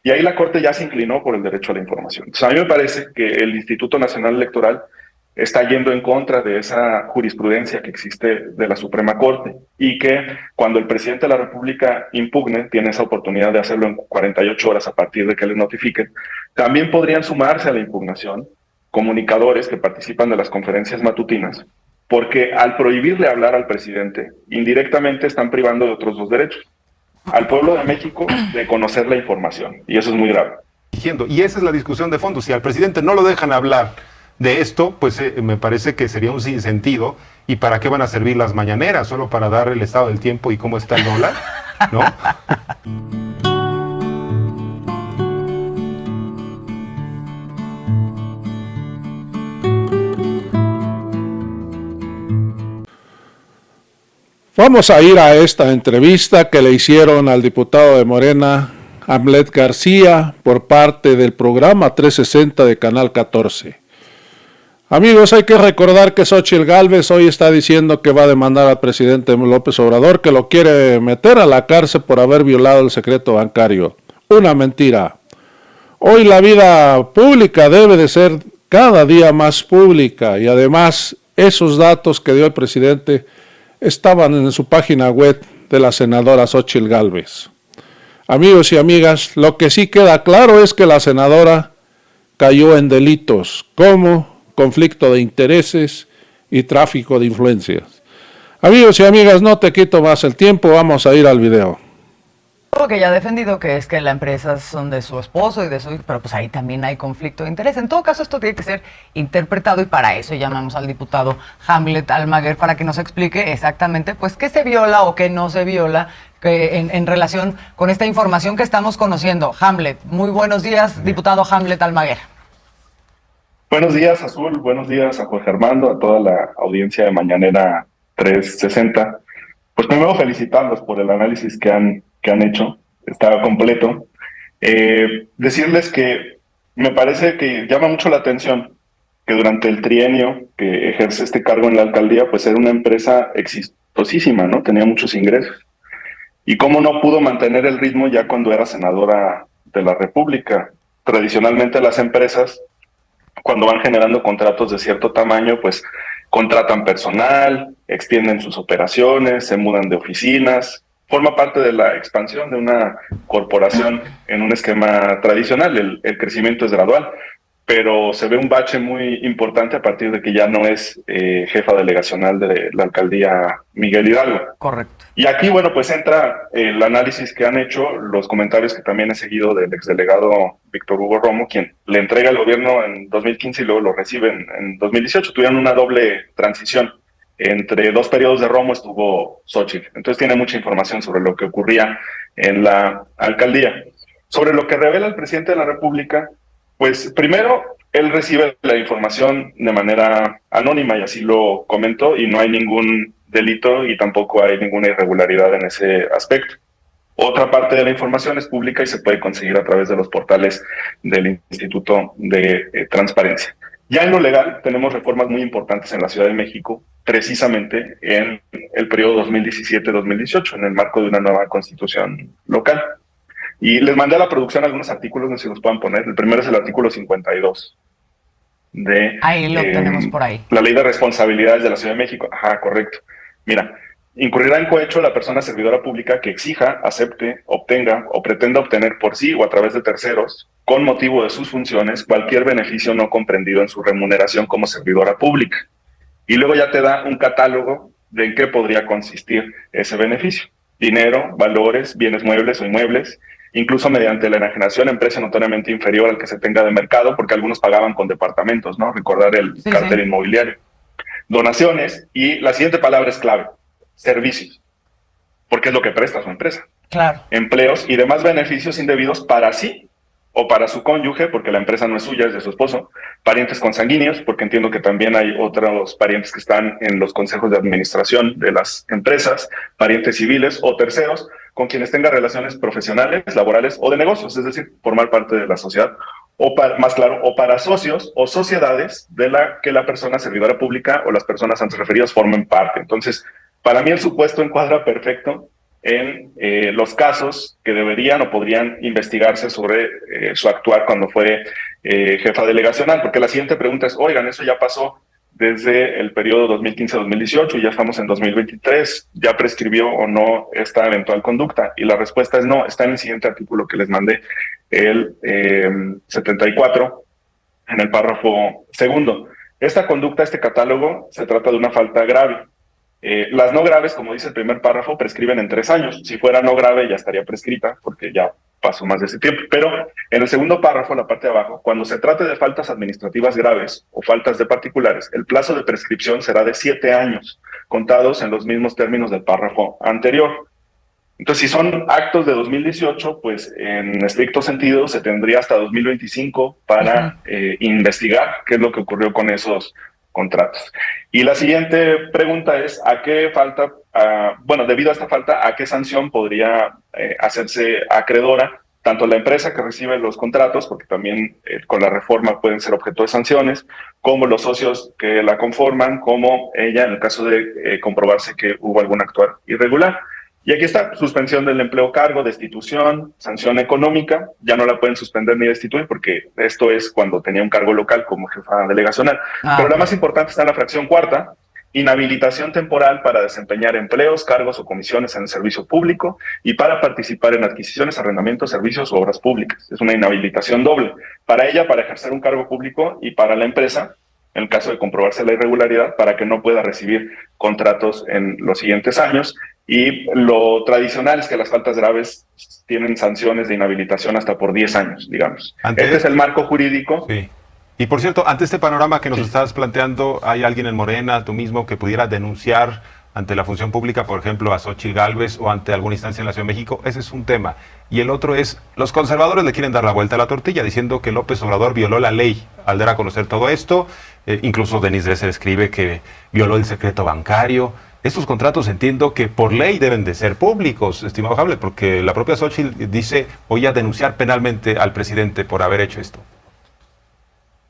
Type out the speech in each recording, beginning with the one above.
Y ahí la Corte ya se inclinó por el derecho a la información. Entonces, a mí me parece que el Instituto Nacional Electoral está yendo en contra de esa jurisprudencia que existe de la Suprema Corte y que cuando el presidente de la República impugne, tiene esa oportunidad de hacerlo en 48 horas a partir de que les notifiquen, también podrían sumarse a la impugnación comunicadores que participan de las conferencias matutinas, porque al prohibirle hablar al presidente, indirectamente están privando de otros dos derechos, al pueblo de México de conocer la información, y eso es muy grave. Y esa es la discusión de fondo. Si al presidente no lo dejan hablar de esto, pues me parece que sería un sinsentido. ¿Y para qué van a servir las mañaneras? ¿Solo para dar el estado del tiempo y cómo está el dólar? ¿No? Vamos a ir a esta entrevista que le hicieron al diputado de Morena, Hamlet García, por parte del programa 360 de Canal 14. Amigos, hay que recordar que Xóchitl Gálvez hoy está diciendo que va a demandar al presidente López Obrador, que lo quiere meter a la cárcel por haber violado el secreto bancario. Una mentira. Hoy la vida pública debe de ser cada día más pública y además esos datos que dio el presidente estaban en su página web de la senadora Xóchitl Gálvez. Amigos y amigas, lo que sí queda claro es que la senadora cayó en delitos como conflicto de intereses y tráfico de influencias. Amigos y amigas, no te quito más el tiempo, vamos a ir al video. Lo que ya ha defendido, que es que las empresas son de su esposo y de su hijo, pero pues ahí también hay conflicto de interés. En todo caso, esto tiene que ser interpretado y para eso llamamos al diputado Hamlet Almaguer para que nos explique exactamente pues qué se viola o qué no se viola en relación con esta información que estamos conociendo. Hamlet, muy buenos días, diputado Hamlet Almaguer. Buenos días, Azul, buenos días a Jorge Armando, a toda la audiencia de Mañanera 360. Pues primero felicitarlos por el análisis que han hecho, está completo. Decirles que me parece que llama mucho la atención que durante el trienio que ejerce este cargo en la alcaldía, pues era una empresa exitosísima, ¿no? Tenía muchos ingresos. Y cómo no pudo mantener el ritmo ya cuando era senadora de la República. Tradicionalmente las empresas, cuando van generando contratos de cierto tamaño, pues contratan personal, extienden sus operaciones, se mudan de oficinas, forma parte de la expansión de una corporación en un esquema tradicional. El crecimiento es gradual, pero se ve un bache muy importante a partir de que ya no es jefa delegacional de la alcaldía Miguel Hidalgo. Correcto. Y aquí, bueno, pues entra el análisis que han hecho, los comentarios que también he seguido del exdelegado Víctor Hugo Romo, quien le entrega el gobierno en 2015 y luego lo recibe en 2018. Tuvieron una doble transición. Entre dos periodos de Romo estuvo Xóchitl. Entonces tiene mucha información sobre lo que ocurría en la alcaldía. Sobre lo que revela el presidente de la República, pues primero, él recibe la información de manera anónima y así lo comentó, y no hay ningún delito y tampoco hay ninguna irregularidad en ese aspecto. Otra parte de la información es pública y se puede conseguir a través de los portales del Instituto de Transparencia. Ya en lo legal tenemos reformas muy importantes en la Ciudad de México, precisamente en el periodo 2017-2018, en el marco de una nueva constitución local. Y les mandé a la producción algunos artículos, no sé si los puedan poner. El primero es el artículo 52 de ahí lo tenemos por ahí. la Ley de Responsabilidades de la Ciudad de México. Ajá, correcto. Mira, incurrirá en cohecho la persona servidora pública que exija, acepte, obtenga o pretenda obtener por sí o a través de terceros, con motivo de sus funciones, cualquier beneficio no comprendido en su remuneración como servidora pública. Y luego ya te da un catálogo de en qué podría consistir ese beneficio. Dinero, valores, bienes muebles o inmuebles, incluso mediante la enajenación en precio notoriamente inferior al que se tenga de mercado, porque algunos pagaban con departamentos, ¿no? Recordar el cartel inmobiliario. Donaciones, y la siguiente palabra es clave: servicios, porque es lo que presta su empresa. Claro. Empleos y demás beneficios indebidos para sí o para su cónyuge, porque la empresa no es suya, es de su esposo, parientes consanguíneos, porque entiendo que también hay otros parientes que están en los consejos de administración de las empresas, parientes civiles o terceros, con quienes tenga relaciones profesionales, laborales o de negocios, es decir, formar parte de la sociedad, o más claro, o para socios o sociedades de la que la persona servidora pública o las personas antes referidas formen parte. Entonces, para mí el supuesto encuadra perfecto en los casos que deberían o podrían investigarse sobre su actuar cuando fue jefa delegacional, porque la siguiente pregunta es, oigan, eso ya pasó desde el periodo 2015-2018 y ya estamos en 2023, ¿ya prescribió o no esta eventual conducta? Y la respuesta es no, está en el siguiente artículo que les mandé, el 74, en el párrafo segundo. Esta conducta, este catálogo, se trata de una falta grave. Las no graves, como dice el primer párrafo, prescriben en 3 años. Si fuera no grave ya estaría prescrita, porque ya pasó más de ese tiempo. Pero en el segundo párrafo, la parte de abajo, cuando se trate de faltas administrativas graves o faltas de particulares, el plazo de prescripción será de 7 años, contados en los mismos términos del párrafo anterior. Entonces, si son actos de 2018, pues en estricto sentido se tendría hasta 2025 para investigar qué es lo que ocurrió con esos contratos. Y la siguiente pregunta es, ¿a qué falta, bueno, debido a esta falta, a qué sanción podría hacerse acreedora tanto la empresa que recibe los contratos, porque también con la reforma pueden ser objeto de sanciones, como los socios que la conforman, como ella en el caso de comprobarse que hubo algún actuar irregular? Y aquí está, suspensión del empleo cargo, destitución, sanción económica, ya no la pueden suspender ni destituir porque esto es cuando tenía un cargo local como jefa delegacional. Pero la más importante está en la fracción cuarta, inhabilitación temporal para desempeñar empleos, cargos o comisiones en el servicio público y para participar en adquisiciones, arrendamientos, servicios o obras públicas. Es una inhabilitación doble, para ella para ejercer un cargo público y para la empresa, en el caso de comprobarse la irregularidad, para que no pueda recibir contratos en los siguientes años. Y lo tradicional es que las faltas graves tienen sanciones de inhabilitación hasta por 10 años, digamos. Este es el marco jurídico. Sí. Y por cierto, ante este panorama que nos estás planteando, ¿hay alguien en Morena, tú mismo, que pudiera denunciar ante la función pública, por ejemplo, a Xóchitl Gálvez o ante alguna instancia en la Ciudad de México? Ese es un tema. Y el otro es, los conservadores le quieren dar la vuelta a la tortilla diciendo que López Obrador violó la ley al dar a conocer todo esto. Incluso Denise Dresser escribe que violó el secreto bancario. Estos contratos entiendo que por ley deben de ser públicos, estimado Hamlet, porque la propia Xóchitl dice, voy a denunciar penalmente al presidente por haber hecho esto.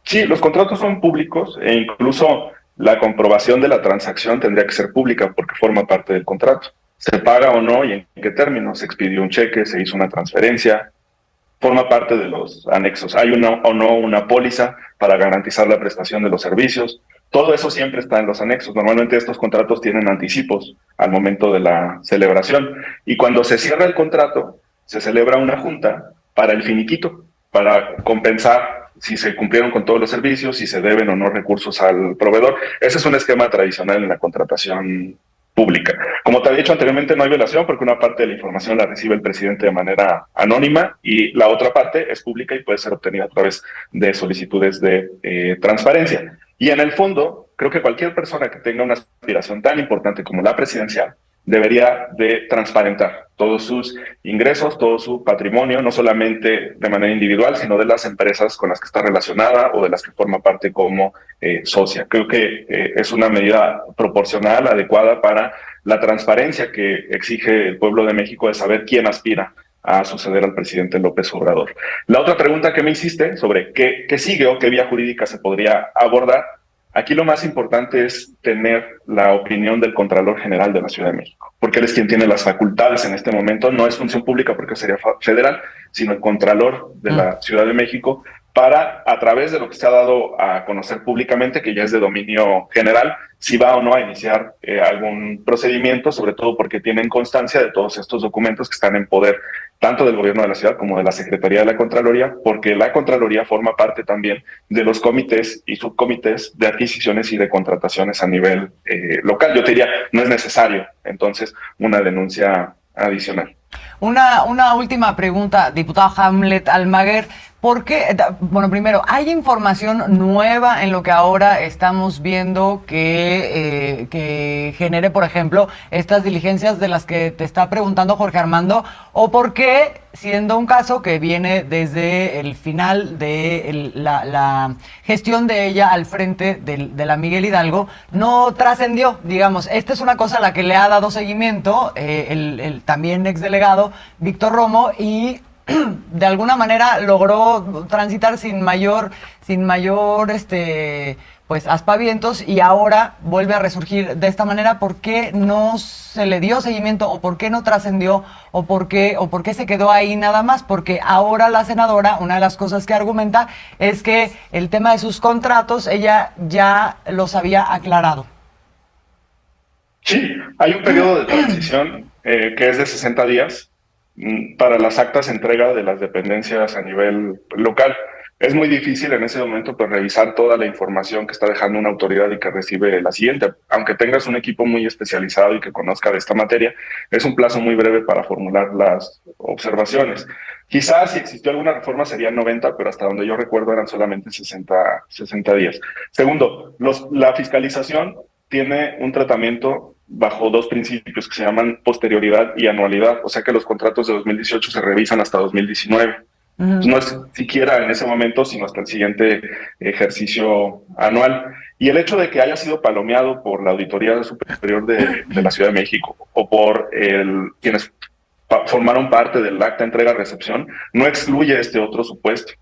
Sí, los contratos son públicos e incluso la comprobación de la transacción tendría que ser pública porque forma parte del contrato. Se paga o no y en qué términos, se expidió un cheque, se hizo una transferencia, forma parte de los anexos. Hay una o no una póliza para garantizar la prestación de los servicios. Todo eso siempre está en los anexos. Normalmente estos contratos tienen anticipos al momento de la celebración. Y cuando se cierra el contrato, se celebra una junta para el finiquito, para compensar si se cumplieron con todos los servicios, si se deben o no recursos al proveedor. Ese es un esquema tradicional en la contratación pública. Como te había dicho anteriormente, no hay violación porque una parte de la información la recibe el presidente de manera anónima y la otra parte es pública y puede ser obtenida a través de solicitudes de transparencia. Y en el fondo, creo que cualquier persona que tenga una aspiración tan importante como la presidencial debería de transparentar todos sus ingresos, todo su patrimonio, no solamente de manera individual, sino de las empresas con las que está relacionada o de las que forma parte como socia. Creo que es una medida proporcional, adecuada para la transparencia que exige el pueblo de México de saber quién aspira a suceder al presidente López Obrador. La otra pregunta que me hiciste sobre qué sigue o qué vía jurídica se podría abordar, aquí lo más importante es tener la opinión del Contralor General de la Ciudad de México, porque él es quien tiene las facultades en este momento, no es función pública porque sería federal, sino el Contralor de la Ciudad de México, para, a través de lo que se ha dado a conocer públicamente, que ya es de dominio general, si va o no a iniciar algún procedimiento, sobre todo porque tienen constancia de todos estos documentos que están en poder tanto del gobierno de la ciudad como de la Secretaría de la Contraloría, porque la Contraloría forma parte también de los comités y subcomités de adquisiciones y de contrataciones a nivel local. Yo te diría, no es necesario, entonces, una denuncia adicional. Una última pregunta, diputado Hamlet Almaguer. ¿Por qué? Bueno, primero, ¿hay información nueva en lo que ahora estamos viendo que genere, por ejemplo, estas diligencias de las que te está preguntando Jorge Armando? ¿O por qué, siendo un caso que viene desde el final de la gestión de ella al frente de la Miguel Hidalgo, no trascendió? Digamos, esta es una cosa a la que le ha dado seguimiento el también exdelegado Víctor Romo y de alguna manera logró transitar sin mayor pues aspavientos, y ahora vuelve a resurgir de esta manera. ¿Por qué no se le dio seguimiento, o por qué no trascendió, o por qué se quedó ahí nada más? Porque ahora la senadora, una de las cosas que argumenta es que el tema de sus contratos ella ya los había aclarado. Sí, hay un periodo de transición que es de 60 días para las actas de entrega de las dependencias a nivel local. Es muy difícil en ese momento pues, revisar toda la información que está dejando una autoridad y que recibe la siguiente. Aunque tengas un equipo muy especializado y que conozca de esta materia, es un plazo muy breve para formular las observaciones. Quizás si existió alguna reforma serían 90, pero hasta donde yo recuerdo eran solamente 60 días. Segundo, la fiscalización tiene un tratamiento bajo dos principios que se llaman posterioridad y anualidad, o sea que los contratos de 2018 se revisan hasta 2019. No es siquiera en ese momento, sino hasta el siguiente ejercicio anual. Y el hecho de que haya sido palomeado por la Auditoría Superior de la Ciudad de México o por quienes formaron parte del acta entrega-recepción no excluye este otro supuesto,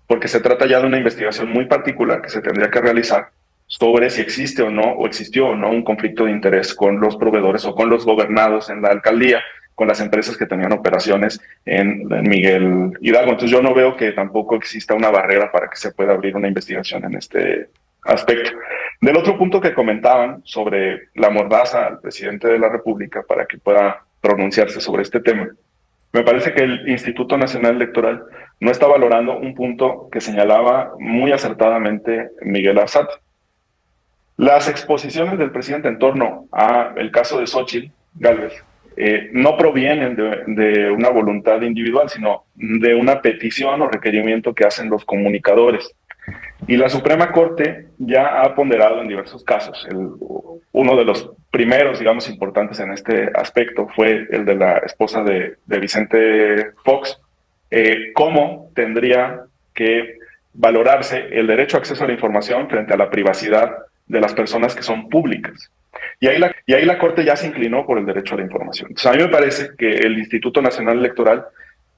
porque se trata ya de una investigación muy particular que se tendría que realizar sobre si existe o no, o existió o no un conflicto de interés con los proveedores o con los gobernados en la alcaldía, con las empresas que tenían operaciones en Miguel Hidalgo. Entonces yo no veo que tampoco exista una barrera para que se pueda abrir una investigación en este aspecto. Del otro punto que comentaban sobre la mordaza al presidente de la República para que pueda pronunciarse sobre este tema, me parece que el Instituto Nacional Electoral no está valorando un punto que señalaba muy acertadamente Miguel Arzate. Las exposiciones del presidente en torno al caso de Xóchitl Gálvez no provienen de una voluntad individual, sino de una petición o requerimiento que hacen los comunicadores. Y la Suprema Corte ya ha ponderado en diversos casos. Uno de los primeros, digamos, importantes en este aspecto fue el de la esposa de Vicente Fox, cómo tendría que valorarse el derecho a acceso a la información frente a la privacidad de las personas que son públicas. Y ahí la Corte ya se inclinó por el derecho a la información. Entonces, a mí me parece que el Instituto Nacional Electoral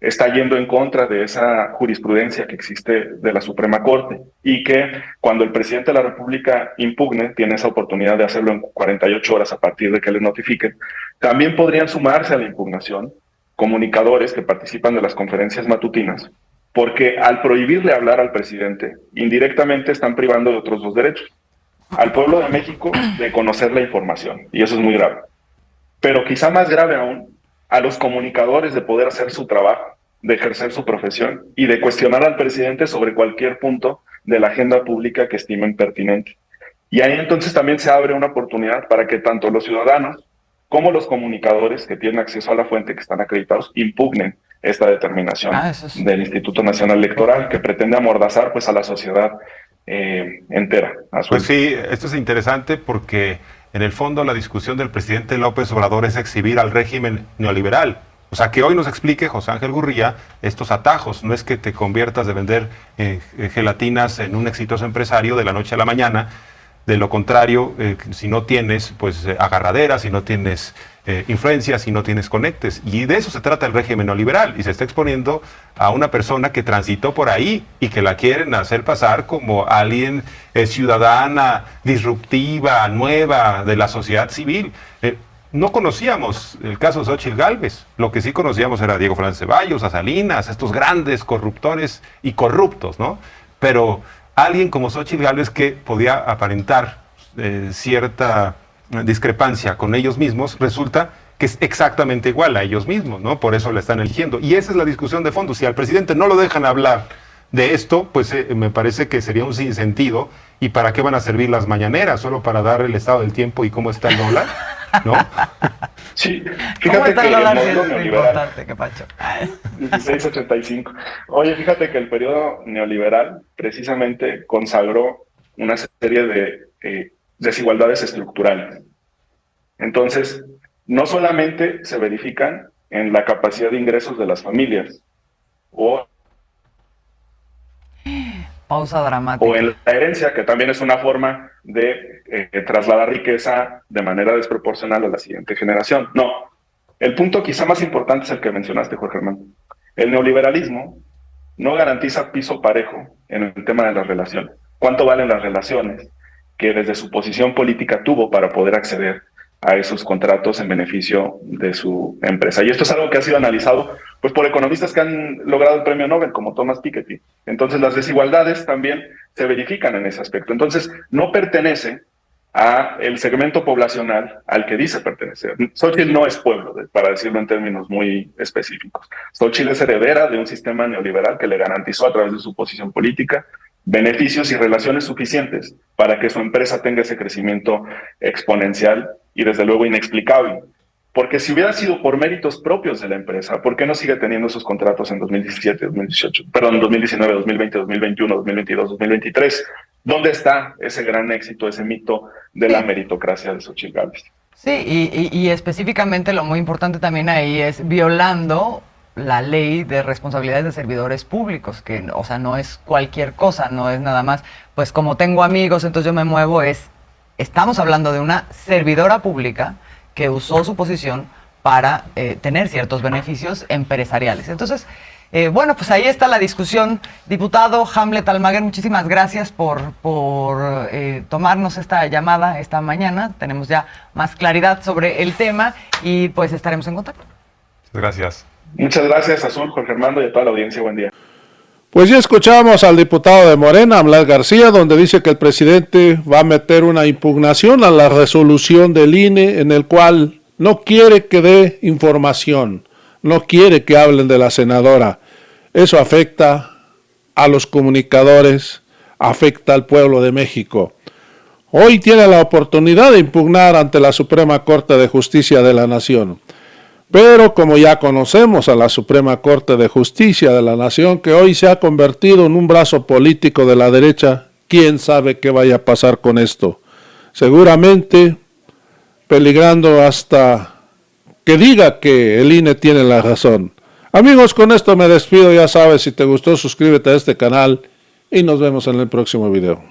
está yendo en contra de esa jurisprudencia que existe de la Suprema Corte, y que cuando el presidente de la República impugne, tiene esa oportunidad de hacerlo en 48 horas a partir de que le notifiquen. También podrían sumarse a la impugnación comunicadores que participan de las conferencias matutinas, porque al prohibirle hablar al presidente, indirectamente están privando de otros dos derechos: al pueblo de México de conocer la información, y eso es muy grave. Pero quizá más grave aún, a los comunicadores de poder hacer su trabajo, de ejercer su profesión y de cuestionar al presidente sobre cualquier punto de la agenda pública que estimen pertinente. Y ahí entonces también se abre una oportunidad para que tanto los ciudadanos como los comunicadores que tienen acceso a la fuente, que están acreditados, impugnen esta determinación del Instituto Nacional Electoral, que pretende amordazar pues a la sociedad entera. Pues sí, esto es interesante porque en el fondo la discusión del presidente López Obrador es exhibir al régimen neoliberal. O sea, que hoy nos explique José Ángel Gurría estos atajos. No es que te conviertas de vender gelatinas en un exitoso empresario de la noche a la mañana. De lo contrario, si no tienes pues agarradera, si no tienes influencia, si no tienes conectes. Y de eso se trata el régimen neoliberal. Y se está exponiendo a una persona que transitó por ahí y que la quieren hacer pasar como alguien ciudadana, disruptiva, nueva, de la sociedad civil. No conocíamos el caso de Xóchitl Gálvez. Lo que sí conocíamos era a Diego Fernández Ceballos, a Salinas, estos grandes corruptores y corruptos, ¿no? Pero alguien como Xóchitl Gálvez, que podía aparentar cierta discrepancia con ellos mismos, resulta que es exactamente igual a ellos mismos, ¿no? Por eso la están eligiendo. Y esa es la discusión de fondo. Si al presidente no lo dejan hablar de esto, pues me parece que sería un sinsentido. ¿Y para qué van a servir las mañaneras? ¿Solo para dar el estado del tiempo y cómo está el dólar? ¿No? Sí, fíjate que el modelo neoliberal... ¿Qué pacho? 1685. Oye, fíjate que el periodo neoliberal precisamente consagró una serie de desigualdades estructurales. Entonces, no solamente se verifican en la capacidad de ingresos de las familias o pausa dramática, o en la herencia, que también es una forma de trasladar riqueza de manera desproporcional a la siguiente generación. No, el punto quizá más importante es el que mencionaste, Jorge Hermán. El neoliberalismo no garantiza piso parejo en el tema de las relaciones. ¿Cuánto valen las relaciones que desde su posición política tuvo para poder acceder a esos contratos en beneficio de su empresa? Y esto es algo que ha sido analizado pues por economistas que han logrado el premio Nobel, como Thomas Piketty. Entonces las desigualdades también se verifican en ese aspecto. Entonces no pertenece a el segmento poblacional al que dice pertenecer. Xochitl no es pueblo, para decirlo en términos muy específicos. Xochitl es heredera de un sistema neoliberal que le garantizó a través de su posición política beneficios y relaciones suficientes para que su empresa tenga ese crecimiento exponencial y desde luego inexplicable. Porque si hubiera sido por méritos propios de la empresa, ¿por qué no sigue teniendo esos contratos en 2017, 2018, perdón, 2019, 2020, 2021, 2022, 2023? ¿Dónde está ese gran éxito, ese mito de la meritocracia de Xochitl Gálvez? Sí, y específicamente lo muy importante también ahí es violando la ley de responsabilidades de servidores públicos, que, o sea, no es cualquier cosa, no es nada más, pues como tengo amigos, entonces yo me muevo, estamos hablando de una servidora pública que usó su posición para tener ciertos beneficios empresariales. Entonces, bueno, pues ahí está la discusión. Diputado Hamlet Almaguer, muchísimas gracias por tomarnos esta llamada esta mañana. Tenemos ya más claridad sobre el tema y pues estaremos en contacto. Gracias. Muchas gracias, Azul, Jorge Armando y a toda la audiencia. Buen día. Pues ya escuchamos al diputado de Morena, Amlat García, donde dice que el presidente va a meter una impugnación a la resolución del INE en el cual no quiere que dé información, no quiere que hablen de la senadora. Eso afecta a los comunicadores, afecta al pueblo de México. Hoy tiene la oportunidad de impugnar ante la Suprema Corte de Justicia de la Nación. Pero como ya conocemos a la Suprema Corte de Justicia de la Nación, que hoy se ha convertido en un brazo político de la derecha, quién sabe qué vaya a pasar con esto. Seguramente peligrando hasta que diga que el INE tiene la razón. Amigos, con esto me despido. Ya sabes, si te gustó, suscríbete a este canal y nos vemos en el próximo video.